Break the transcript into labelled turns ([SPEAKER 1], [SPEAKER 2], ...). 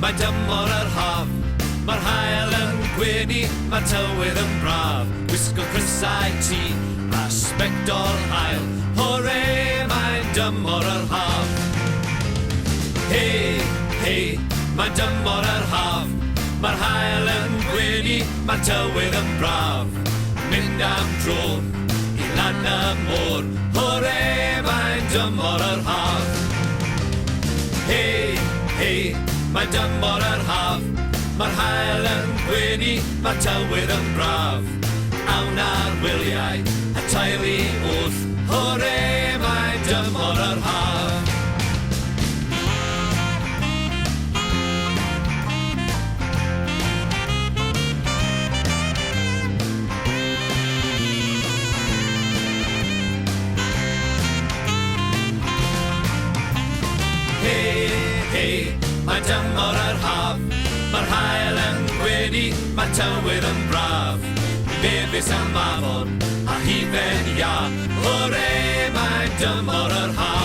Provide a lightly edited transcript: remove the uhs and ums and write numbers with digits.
[SPEAKER 1] Mae dymor yr haf, mae'r hael yn gwenu, mae tywydd yn braf. Wisgo crysau ti, a sbectol hael. Hore, mae'n dymor yr haf. Hei, hei, mae'n dymor yr haf. Mae'r hael yn gwenu, mae tywydd yn braf. Mynd am dro i lan y môr. Hore, mae'n dymor yr haf. Hei, hei, mae dymor yr haf. Mae'r hael yn gwenu, mae tywydd yn braf. Awn ar wyliau, a taelu wrth. Hore, mae dymor yr haf. Hei, hei, mae dymor yr haf. Mae'r hael yn gwenu, mae tywydd yn braf. Bebys am afon, a hufen ia. Hore, mae dymor yr haf.